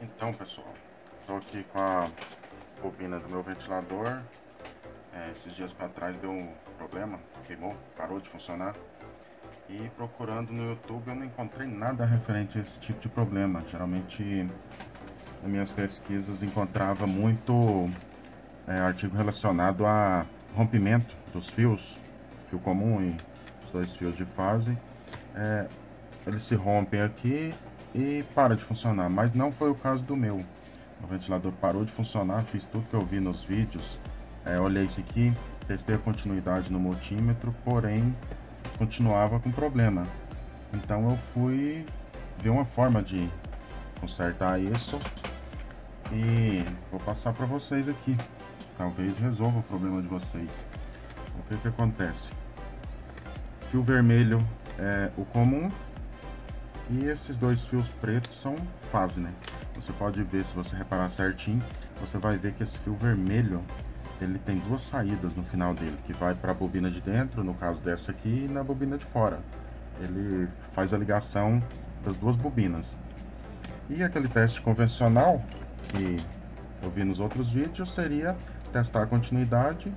Então, pessoal, estou aqui com a bobina do meu ventilador. Esses dias para trás deu um problema, queimou, parou de funcionar. E procurando no YouTube eu não encontrei nada referente a esse tipo de problema. Geralmente nas minhas pesquisas encontrava muito artigo relacionado a rompimento dos fios, fio comum e os dois fios de fase. Eles se rompem aqui e para de funcionar, mas não foi o caso do meu. O ventilador parou de funcionar, fiz tudo que eu vi nos vídeos, olhei isso aqui, testei a continuidade no multímetro, porém continuava com problema. Então eu fui ver uma forma de consertar isso e vou passar para vocês aqui. Talvez resolva o problema de vocês. O que acontece? Fio vermelho é o comum e esses dois fios pretos são fase, né? Você pode ver, se você reparar certinho, você vai ver que esse fio vermelho ele tem duas saídas no final dele, que vai para a bobina de dentro, no caso dessa aqui, e na bobina de fora. Ele faz a ligação das duas bobinas. E aquele teste convencional que eu vi nos outros vídeos seria testar a continuidade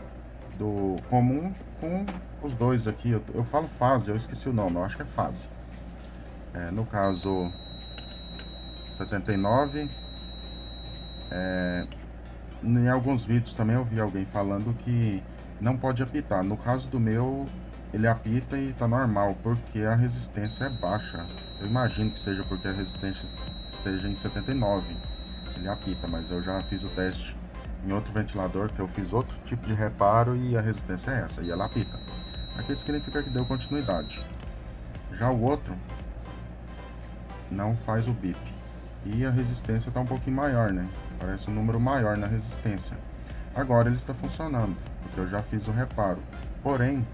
do comum com os dois aqui. Eu falo fase, eu esqueci o nome, eu acho que é fase. No caso 79, em alguns vídeos também eu vi alguém falando que não pode apitar. No caso do meu, ele apita e tá normal, porque a resistência é baixa. Eu imagino que seja porque a resistência esteja em 79. Ele apita, mas eu já fiz o teste em outro ventilador, que eu fiz outro tipo de reparo e a resistência é essa, e ela apita. Aqui significa que deu continuidade. Já o outro não faz o bip. E a resistência está um pouquinho maior, né? Parece um número maior na resistência. Agora ele está funcionando, porque eu já fiz o reparo. Porém,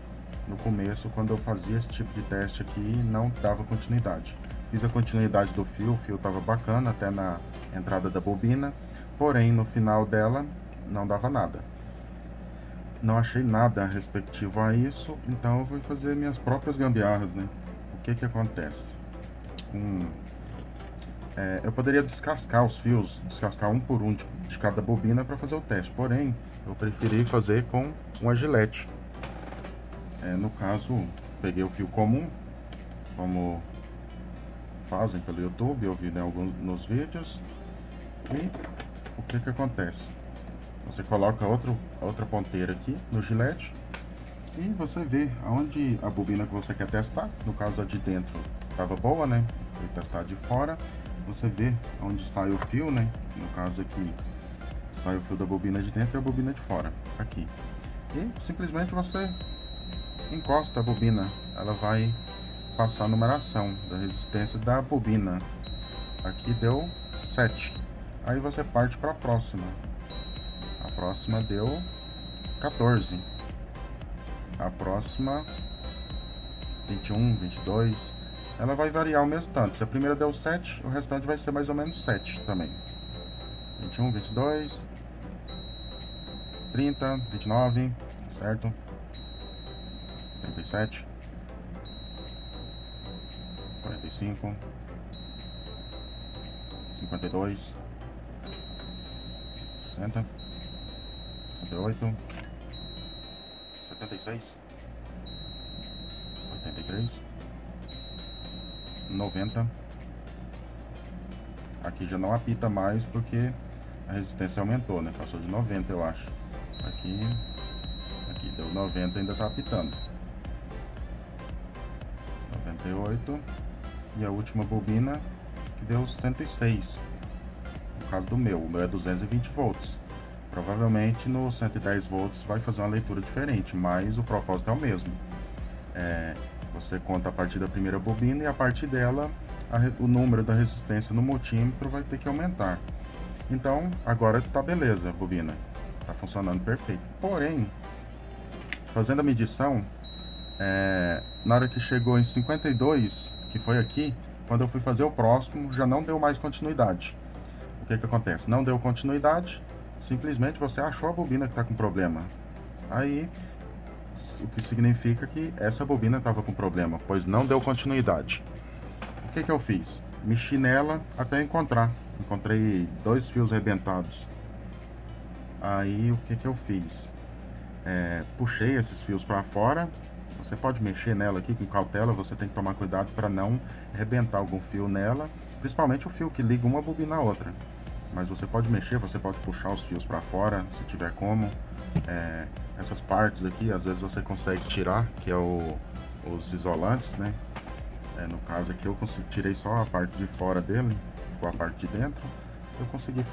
no começo, quando eu fazia esse tipo de teste aqui, não dava continuidade. Fiz a continuidade do fio, o fio estava bacana até na entrada da bobina. Porém, no final dela, não dava nada. Não achei nada respectivo a isso, então eu vou fazer minhas próprias gambiarras, né? O que acontece? Eu poderia descascar os fios, descascar um por um de cada bobina para fazer o teste, porém eu preferi fazer com uma gilete. No caso, peguei o fio comum, como fazem pelo YouTube, eu vi em alguns nos vídeos, e o que acontece? Você coloca outra ponteira aqui no gilete e você vê aonde a bobina que você quer testar. No caso, a de dentro estava boa, né? Vou testar de fora. Você vê onde sai o fio, né? No caso aqui, sai o fio da bobina de dentro e a bobina de fora, aqui. E simplesmente você encosta a bobina, ela vai passar a numeração da resistência da bobina. Aqui deu 7. Aí você parte para a próxima. A próxima deu 14. A próxima 21, 22. Ela vai variar o mesmo tanto. Se a primeira deu 7, o restante vai ser mais ou menos 7 também. 21, 22, 30, 29, certo? 37, 45, 52, 60, 68, 76, 83, 90. Aqui já não apita mais porque a resistência aumentou, né? Passou de 90, eu acho. Aqui deu 90, ainda tá apitando. 98. E a última bobina que deu 106. No caso do meu, o meu é 220 volts. Provavelmente no 110 volts vai fazer uma leitura diferente, mas o propósito é o mesmo. Você conta a partir da primeira bobina e a partir dela o número da resistência no multímetro vai ter que aumentar. Então agora está beleza a bobina, está funcionando perfeito. Porém, fazendo a medição, na hora que chegou em 52, que foi aqui, quando eu fui fazer o próximo, já não deu mais continuidade. O que acontece? Não deu continuidade, simplesmente você achou a bobina que está com problema. Aí, o que significa que essa bobina estava com problema, pois não deu continuidade. O que eu fiz? Mexi nela até encontrar encontrei 2 fios arrebentados. Aí o que eu fiz? Puxei esses fios para fora. Você pode mexer nela aqui com cautela, você tem que tomar cuidado para não arrebentar algum fio nela, principalmente o fio que liga uma bobina à outra. Mas você pode mexer, você pode puxar os fios para fora, se tiver como. Essas partes aqui, às vezes você consegue tirar, que é os isolantes, né? No caso aqui eu tirei só a parte de fora dele, com a parte de dentro. Eu consegui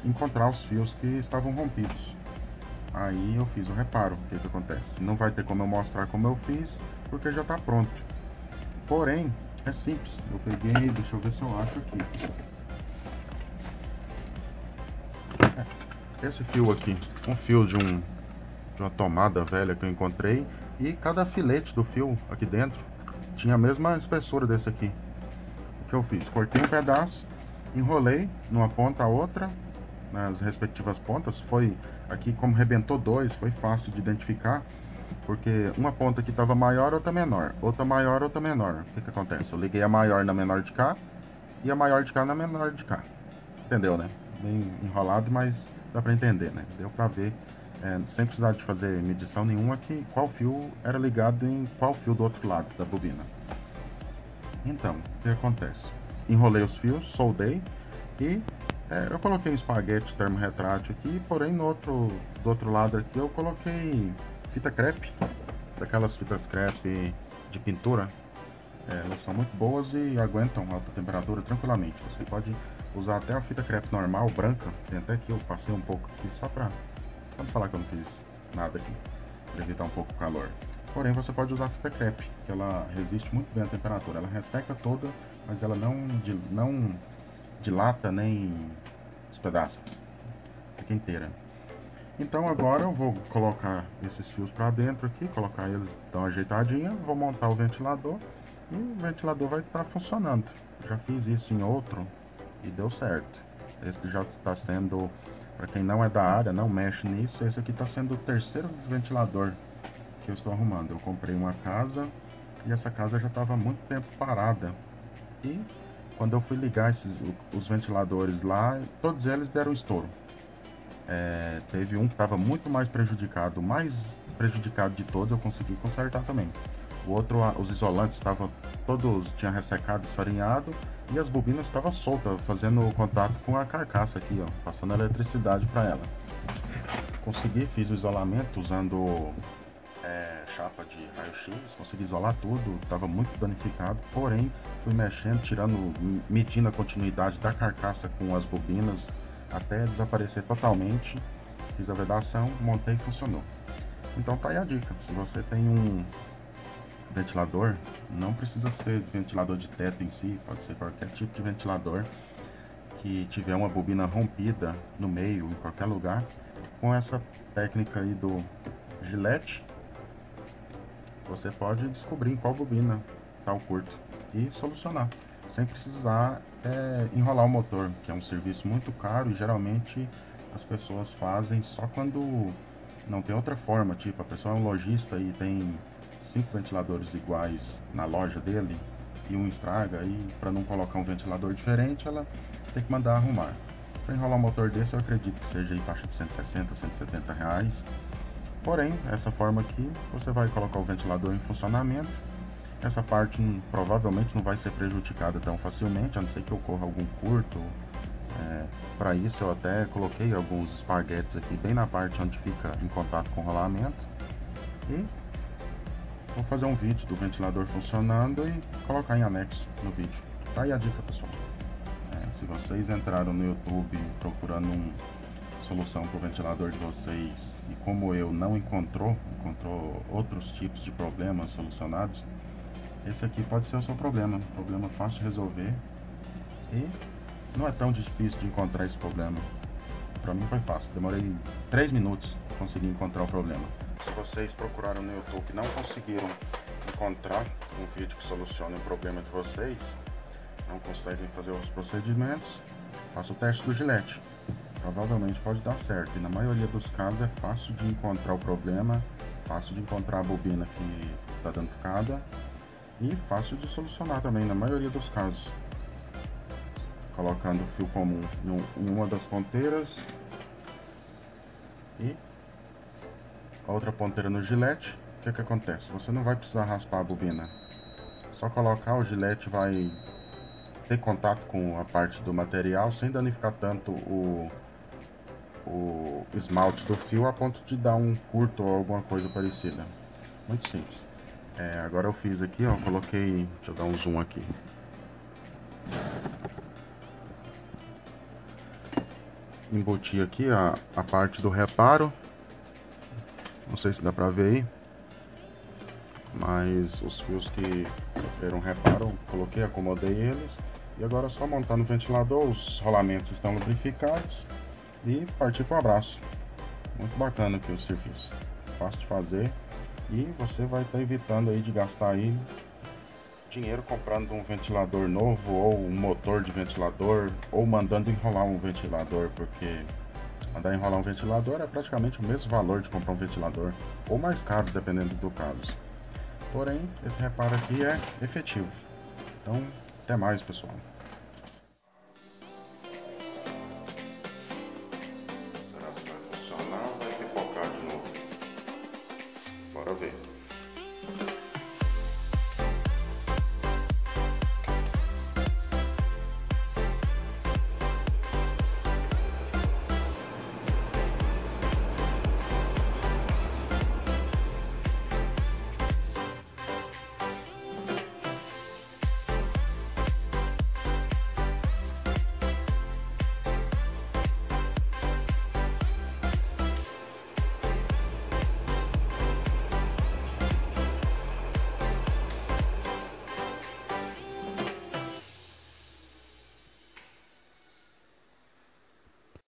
encontrar os fios que estavam rompidos. Aí eu fiz o reparo. O que acontece? Não vai ter como eu mostrar como eu fiz, porque já está pronto. Porém, é simples. Eu peguei, deixa eu ver se eu acho aqui. Esse fio aqui, um fio de uma tomada velha que eu encontrei, e cada filete do fio aqui dentro tinha a mesma espessura desse aqui. O que eu fiz? Cortei um pedaço, enrolei numa ponta a outra, nas respectivas pontas. Foi aqui, como rebentou 2, foi fácil de identificar, porque uma ponta aqui estava maior, outra menor, outra maior, outra menor. O que acontece? Eu liguei a maior na menor de cá e a maior de cá na menor de cá. Entendeu, né? Bem enrolado, mas dá pra entender, né? Deu pra ver, sem precisar de fazer medição nenhuma, que qual fio era ligado em qual fio do outro lado da bobina. Então, o que acontece? Enrolei os fios, soldei e eu coloquei um espaguete termorretrátil aqui, porém do outro lado aqui eu coloquei fita crepe, daquelas fitas crepe de pintura. Elas são muito boas e aguentam alta temperatura tranquilamente. Você pode usar até a fita crepe normal, branca. Tem até que eu passei um pouco aqui só pra não falar que eu não fiz nada aqui, para evitar um pouco o calor. Porém, você pode usar a fita crepe, que ela resiste muito bem à temperatura. Ela resseca toda, mas ela não dilata nem despedaça, fica inteira. Então agora eu vou colocar esses fios para dentro aqui, colocar eles, dar uma ajeitadinha, vou montar o ventilador e o ventilador vai estar funcionando. Já fiz isso em outro e deu certo. Esse já está sendo, para quem não é da área, não mexe nisso, esse aqui está sendo o terceiro ventilador que eu estou arrumando. Eu comprei uma casa e essa casa já estava há muito tempo parada. E quando eu fui ligar os ventiladores lá, todos eles deram estouro. Teve um que estava muito mais prejudicado, de todos, eu consegui consertar também. O outro, os isolantes estavam todos, tinha ressecado, esfarinhado, e as bobinas estavam soltas, fazendo contato com a carcaça aqui, ó, passando eletricidade para ela. Consegui, fiz o isolamento usando chapa de raio-x, consegui isolar tudo, estava muito danificado, porém fui mexendo, medindo a continuidade da carcaça com as bobinas até desaparecer totalmente. Fiz a vedação, montei e funcionou. Então tá aí a dica. Se você tem um ventilador, não precisa ser ventilador de teto em si, pode ser qualquer tipo de ventilador que tiver uma bobina rompida no meio, em qualquer lugar, com essa técnica aí do gilete, você pode descobrir em qual bobina está o curto e solucionar, sem precisar enrolar o motor, que é um serviço muito caro e geralmente as pessoas fazem só quando não tem outra forma. Tipo, a pessoa é um lojista e tem 5 ventiladores iguais na loja dele e um estraga, e para não colocar um ventilador diferente, ela tem que mandar arrumar. Para enrolar um motor desse, eu acredito que seja em faixa de 160, 170 reais. Porém, essa forma aqui, você vai colocar o ventilador em funcionamento. Essa parte provavelmente não vai ser prejudicada tão facilmente, a não ser que ocorra algum curto. Para isso eu até coloquei alguns espaguetes aqui bem na parte onde fica em contato com o rolamento. E vou fazer um vídeo do ventilador funcionando e colocar em anexo no vídeo. Tá aí a dica, pessoal. Se vocês entraram no YouTube procurando uma solução para o ventilador de vocês e como eu não encontrou outros tipos de problemas solucionados, esse aqui pode ser o seu problema fácil de resolver e não é tão difícil de encontrar esse problema. Para mim foi fácil, demorei 3 minutos para conseguir encontrar o problema. Se vocês procuraram no YouTube e não conseguiram encontrar um vídeo que solucione o problema de vocês, não conseguem fazer os procedimentos, faça o teste do gilete. Provavelmente pode dar certo, e na maioria dos casos é fácil de encontrar o problema, fácil de encontrar a bobina que está danificada e fácil de solucionar também, na maioria dos casos. colocando o fio comum em uma das ponteiras e a outra ponteira no gilete. O que acontece? Você não vai precisar raspar a bobina, só colocar, o gilete vai ter contato com a parte do material sem danificar tanto o esmalte do fio a ponto de dar um curto ou alguma coisa parecida. Muito simples. Agora eu fiz aqui, ó, coloquei, deixa eu dar um zoom aqui. Embuti aqui a parte do reparo, não sei se dá pra ver aí, mas os fios que sofreram reparo, coloquei, acomodei eles, e agora é só montar no ventilador. Os rolamentos estão lubrificados e partir para o abraço. Muito bacana aqui o serviço, fácil de fazer, e você vai estar evitando aí de gastar aí dinheiro comprando um ventilador novo ou um motor de ventilador, ou mandando enrolar um ventilador, porque mandar enrolar um ventilador é praticamente o mesmo valor de comprar um ventilador, ou mais caro dependendo do caso. Porém, esse reparo aqui é efetivo. Então, até mais, pessoal. Será que vai funcionar ou vai pipocar de novo? Bora ver.